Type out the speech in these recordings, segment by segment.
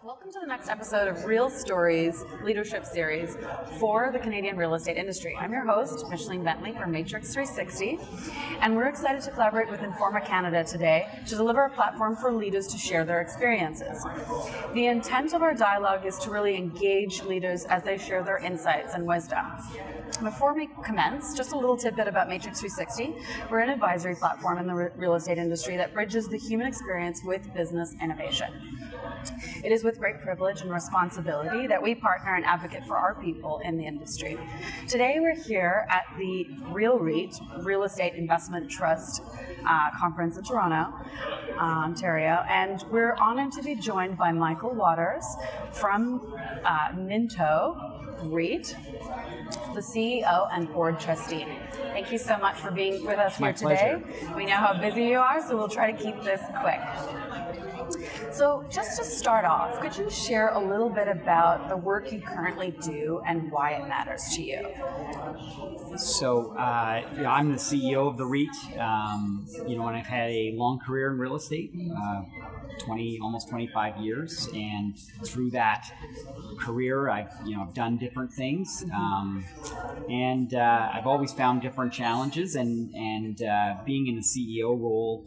Welcome to the next episode of Real Stories Leadership Series for the Canadian real estate industry. I'm your host, Micheline Bentley from Matrix360, and we're excited to collaborate with Informa Canada today to deliver a platform for leaders to share their experiences. The intent of our dialogue is to really engage leaders as they share their insights and wisdom. Before we commence, just a little tidbit about Matrix360. We're an advisory platform in the real estate industry that bridges the human experience with business innovation. It is with great privilege and responsibility that we partner and advocate for our people in the industry. Today we're here at the RealREIT, Real Estate Investment Trust Conference in Toronto, Ontario, and we're honored to be joined by Michael Waters from Mentorship, the CEO and board trustee. Thank you so much for being with us here today. Pleasure. We know how busy you are, so we'll try to keep this quick. So just to start off, could you share a little bit about the work you currently do and why it matters to you? So, I'm the CEO of the REIT, and I've had a long career in real estate, almost 25 years, and through that career, I've done different things, and I've always found different challenges, and being in the CEO role,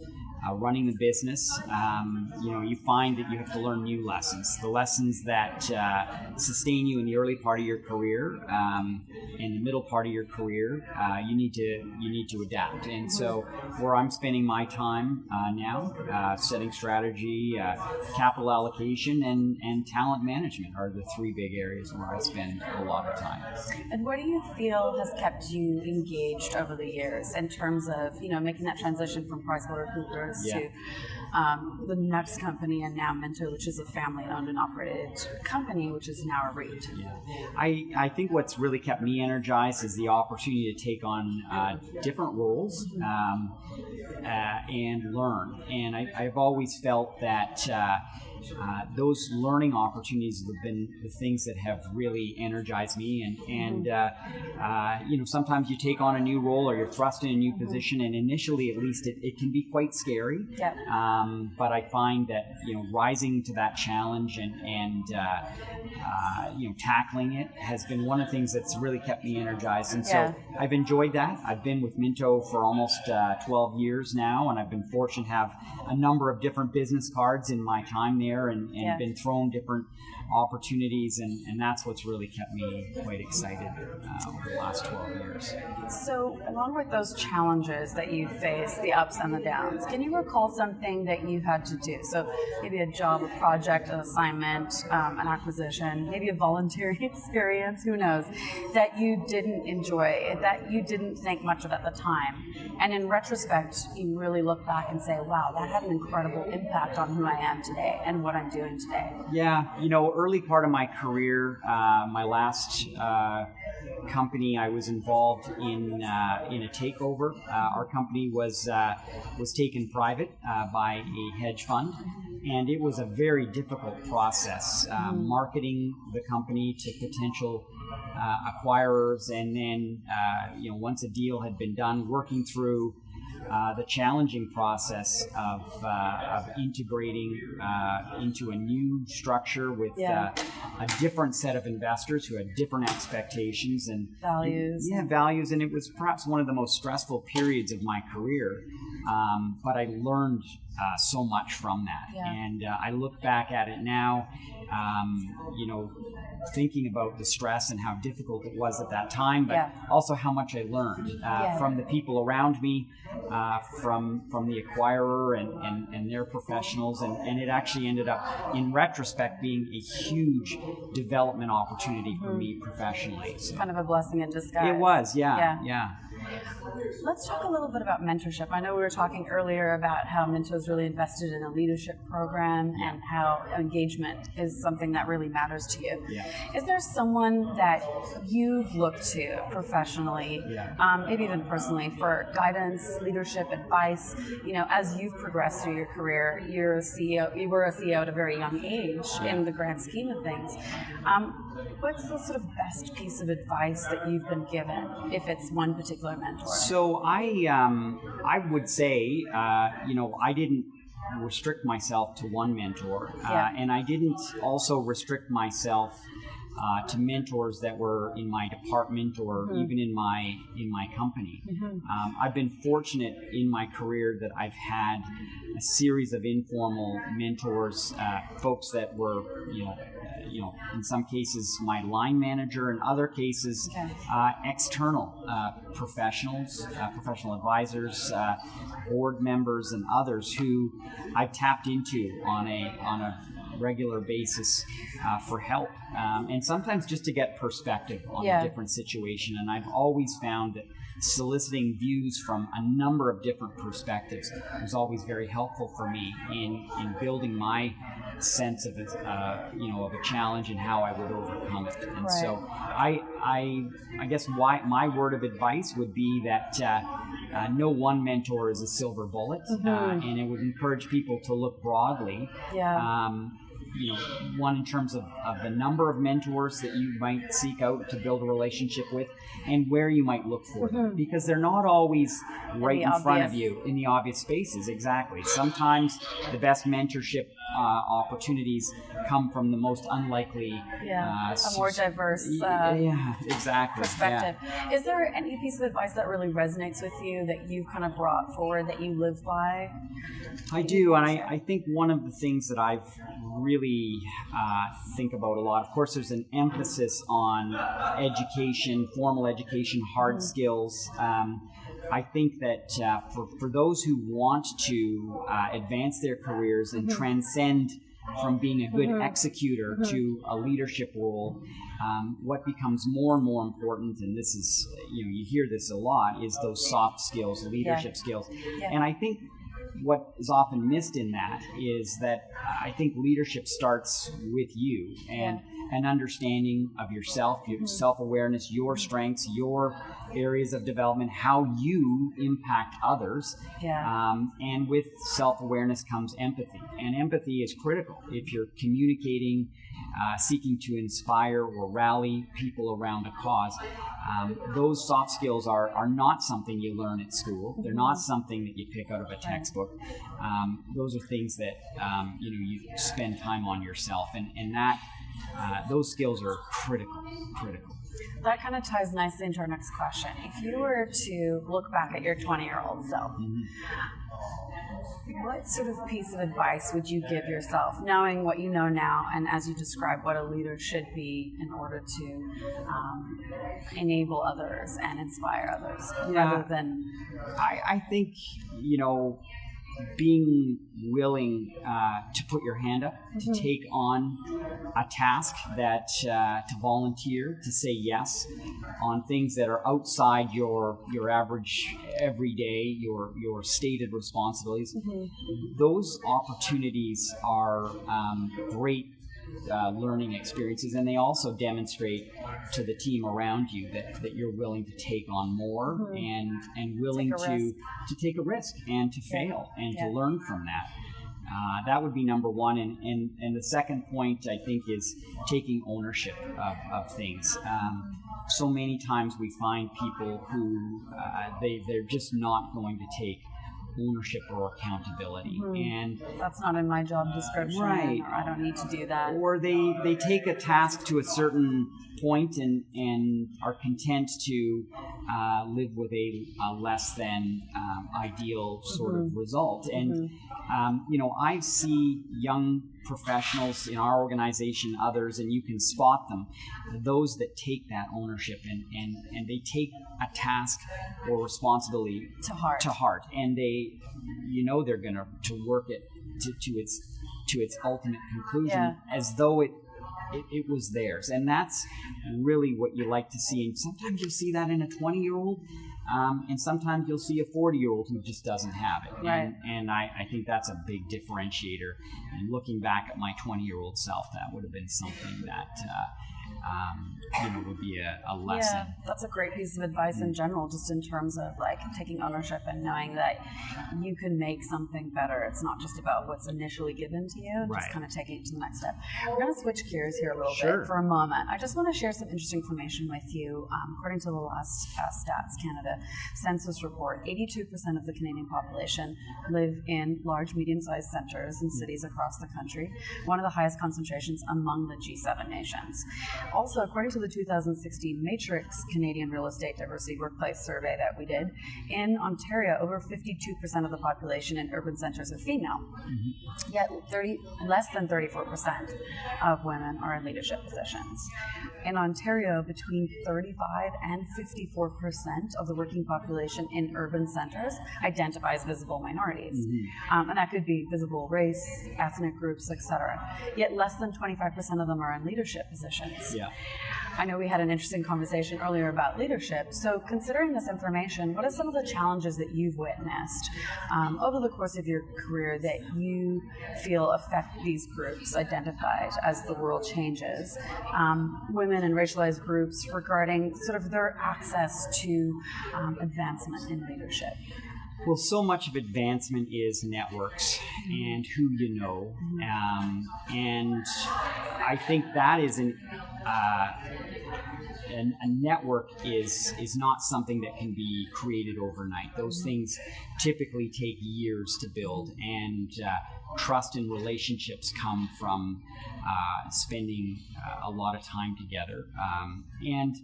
running the business, you find that you have to learn new lessons. The lessons that sustain you in the early part of your career, in the middle part of your career, you need to adapt. And so, where I'm spending my time now, setting strategy, capital allocation, and talent management are the three big areas where I spend a lot of time. And what do you feel has kept you engaged over the years in terms of making that transition from PricewaterhouseCoopers to the next company, and now Mentor, which is a family-owned and operated company, which is now a REIT? Yeah. I think what's really kept me energized is the opportunity to take on different roles and learn. And I've always felt that those learning opportunities have been the things that have really energized me. And sometimes you take on a new role or you're thrust in a new position, and initially, at least, it can be quite scary. Yep. But I find that rising to that challenge and tackling it has been one of the things that's really kept me energized. And so I've enjoyed that. I've been with Minto for almost 12 years now, and I've been fortunate to have a number of different business cards in my time there, and been thrown different opportunities, and that's what's really kept me quite excited over the last 12 years. So along with those challenges that you face, the ups and the downs, can you recall something that you had to do? So maybe a job, a project, an assignment, an acquisition, maybe a volunteering experience, who knows, that you didn't enjoy, that you didn't think much of at the time. And in retrospect, you really look back and say, wow, that had an incredible impact on who I am today and what I'm doing today. Yeah, early part of my career, my last company, I was involved in a takeover. Our company was taken private by a hedge fund, and it was a very difficult process, marketing the company to potential acquirers, and then once a deal had been done, working through the challenging process of integrating into a new structure with a different set of investors who had different expectations and values. Values, and it was perhaps one of the most stressful periods of my career. But I learned so much from that, and I look back at it now, thinking about the stress and how difficult it was at that time, but also how much I learned from the people around me, from the acquirer and their professionals, and it actually ended up, in retrospect, being a huge development opportunity for me professionally. So, kind of a blessing in disguise. It was, yeah. Let's talk a little bit about mentorship. I know we were talking earlier about how Minto's really invested in a leadership program and how engagement is something that really matters to you. Is there someone that you've looked to professionally, maybe even personally, for guidance, leadership, advice? As you've progressed through your career, you're a CEO. You were a CEO at a very young age in the grand scheme of things. What's the sort of best piece of advice that you've been given, if it's one particular mentor? So I would say, I didn't restrict myself to one mentor, Yeah. and I didn't also restrict myself to mentors that were in my department or even in my company. I've been fortunate in my career that I've had a series of informal mentors, folks that were, in some cases my line manager, in other cases external professionals, professional advisors, board members, and others who I've tapped into on a regular basis for help, and sometimes just to get perspective on a different situation. And I've always found that soliciting views from a number of different perspectives was always very helpful for me in building my sense of of a challenge and how I would overcome it. And so I guess my word of advice would be that no one mentor is a silver bullet, and it would encourage people to look broadly. One in terms of the number of mentors that you might seek out to build a relationship with, and where you might look for them, because they're not always right in front of you in the obvious spaces. Exactly. Sometimes the best mentorship opportunities come from the most unlikely, a more diverse perspective. Is there any piece of advice that really resonates with you that you've kind of brought forward that you live by? I do, and I think one of the things that I've really think about a lot, of course, there's an emphasis on education, formal education, hard skills. I think that for those who want to advance their careers and transcend from being a good executor to a leadership role, what becomes more and more important, and this is, you hear this a lot, is those soft skills, leadership skills. And I think what is often missed in that is that I think leadership starts with you and an understanding of yourself, your self-awareness, your strengths, your areas of development, how you impact others. And with self-awareness comes empathy. And empathy is critical if you're communicating, seeking to inspire or rally people around a cause. Those soft skills are not something you learn at school. They're not something that you pick out of a textbook. Those are things that you spend time on yourself, and that those skills are critical. That kind of ties nicely into our next question. If you were to look back at your 20-year-old self, what sort of piece of advice would you give yourself, knowing what you know now, and as you describe what a leader should be in order to enable others and inspire others, rather than... I think, being willing to put your hand up, to take on a task, that to volunteer, to say yes on things that are outside your average everyday, your stated responsibilities. Those opportunities are great learning experiences, and they also demonstrate to the team around you that you're willing to take on more and willing to take a risk and to fail and to learn from that. That would be number one. And the second point, I think, is taking ownership of things. So many times we find people who they're just not going to take ownership or accountability, and that's not in my job description, or I don't need to do that, or they take a task to a certain point and are content to live with a less than ideal sort of result. And I see young professionals in our organization, others, and you can spot them, those that take that ownership and they take a task or responsibility to heart, and they're going to work it to its ultimate conclusion, as though it was theirs. And that's really what you like to see. And sometimes you'll see that in a 20-year-old, and sometimes you'll see a 40-year-old who just doesn't have it. And I think that's a big differentiator. And looking back at my 20-year-old self, that would have been something that would be a lesson. Yeah, that's a great piece of advice in general, just in terms of like taking ownership and knowing that you can make something better. It's not just about what's initially given to you, just kind of taking it to the next step. We're going to switch gears here a little bit for a moment. I just want to share some interesting information with you. According to the last Stats Canada census report, 82% of the Canadian population live in large, medium-sized centres in cities across the country, one of the highest concentrations among the G7 nations. Also, according to the 2016 Matrix Canadian Real Estate Diversity Workplace Survey that we did, in Ontario, over 52% of the population in urban centres are female, yet less than 34% of women are in leadership positions. In Ontario, between 35 and 54% of the working population in urban centres identifies visible minorities. And that could be visible race, ethnic groups, etc. Yet less than 25% of them are in leadership positions. Yeah. I know we had an interesting conversation earlier about leadership. So considering this information, what are some of the challenges that you've witnessed over the course of your career that you feel affect these groups identified as the world changes? Women and racialized groups regarding sort of their access to advancement in leadership. Well, so much of advancement is networks and who you know, and I think that is a network is not something that can be created overnight. Those things typically take years to build, and trust and relationships come from spending a lot of time together. And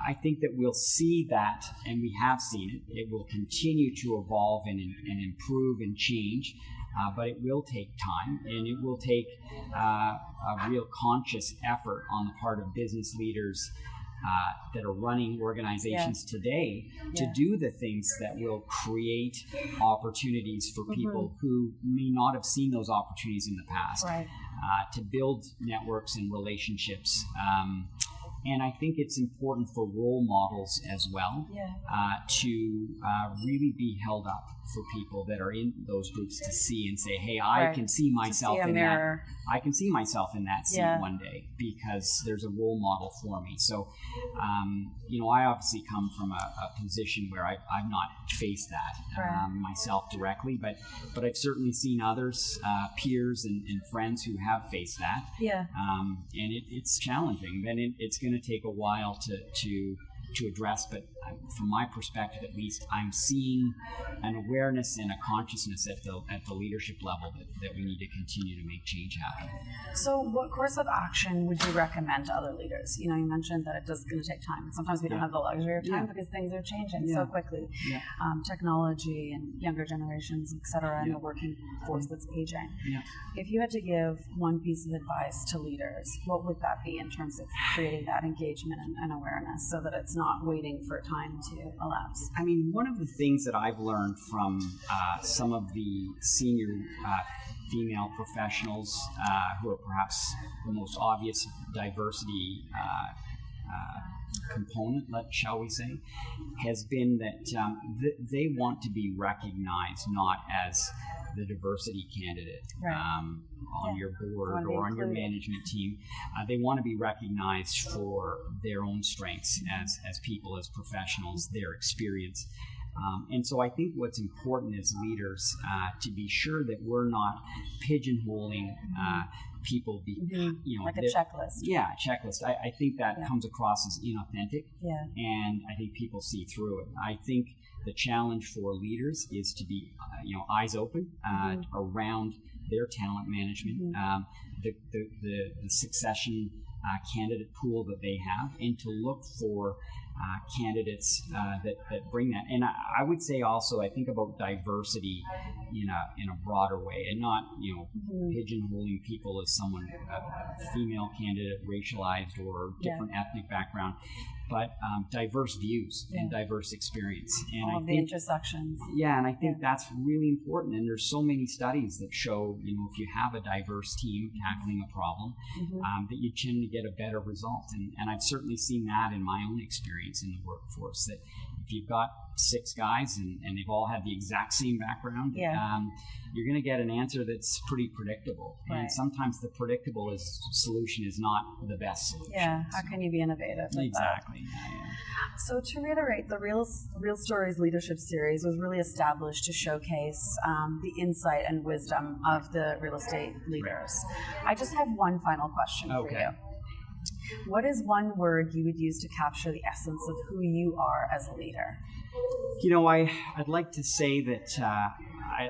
I think that we'll see that, and we have seen it. It will continue to evolve and improve and change, but it will take time, and it will take a real conscious effort on the part of business leaders that are running organizations today to do the things that will create opportunities for people who may not have seen those opportunities in the past, to build networks and relationships. And I think it's important for role models as well to really be held up for people that are in those groups to see and say, hey, I can see myself in that. I can see myself in that seat one day because there's a role model for me. So, I obviously come from a position where I've not faced that myself directly, but I've certainly seen others, peers and friends who have faced that. And it's challenging. Then it's going to take a while to address, but from my perspective at least, I'm seeing an awareness and a consciousness at the leadership level that we need to continue to make change happen. So what course of action would you recommend to other leaders? You mentioned that it is going to take time. Sometimes we don't have the luxury of time because things are changing so quickly. Technology and younger generations, et cetera, and the working force that's aging. If you had to give one piece of advice to leaders, what would that be in terms of creating that engagement and awareness so that it's not waiting for time to elapse? I mean, one of the things that I've learned from some of the senior female professionals who are perhaps the most obvious diversity component, shall we say, has been that they want to be recognized not as the diversity candidate on your board or on your management team. They want to be recognized for their own strengths as people, as professionals, their experience. And so I think what's important as leaders to be sure that we're not pigeonholing people, like a checklist. Yeah, a checklist. I think that comes across as inauthentic, and I think people see through it. I think the challenge for leaders is to be, eyes open around their talent management, the succession candidate pool that they have, and to look for candidates that bring that. And I would say also, I think about diversity in a broader way, and not pigeonholing people as someone, a female candidate, racialized or different ethnic background, but diverse views and diverse experience. And all the intersections. Yeah, and I think that's really important. And there's so many studies that show, if you have a diverse team tackling a problem, that you tend to get a better result. And I've certainly seen that in my own experience in the workforce, that if you've got 6 guys and they've all had the exact same background, you're going to get an answer that's pretty predictable. Right. And sometimes the predictable solution is not the best solution. Yeah, how can you be innovative with Exactly. that? So to reiterate, the Real Stories Leadership Series was really established to showcase the insight and wisdom of the real estate leaders. I just have one final question for you. What is one word you would use to capture the essence of who you are as a leader? You know, I'd like to say that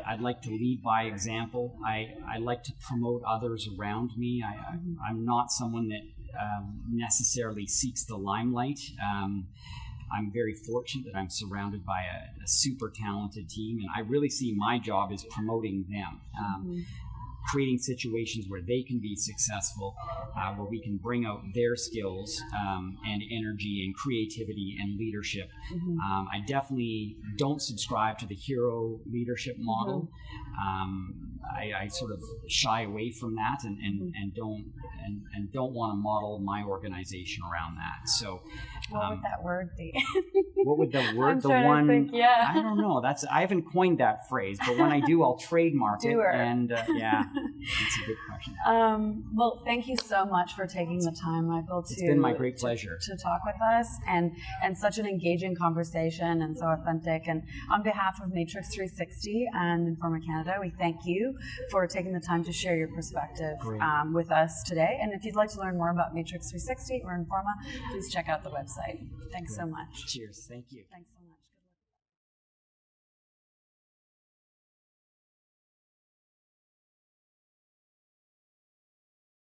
I'd like to lead by example. I like to promote others around me. I'm not someone that necessarily seeks the limelight. I'm very fortunate that I'm surrounded by a super talented team, and I really see my job as promoting them. Creating situations where they can be successful, where we can bring out their skills and energy and creativity and leadership. I definitely don't subscribe to the hero leadership model. I sort of shy away from that and don't want to model my organization around that. So, what would that word be? What would the word? I'm the trying one? to think, yeah. I don't know. I haven't coined that phrase, but when I do, I'll trademark it. And yeah, it's a good question. Well, thank you so much for taking the time, Michael. It's been my great pleasure to talk with us, and such an engaging conversation and so authentic. And on behalf of Matrix360 and Informa Canada, we thank you for taking the time to share your perspective with us today. And if you'd like to learn more about Matrix360 or Informa, please check out the website. Thanks so much. Cheers. Thank you. Thanks.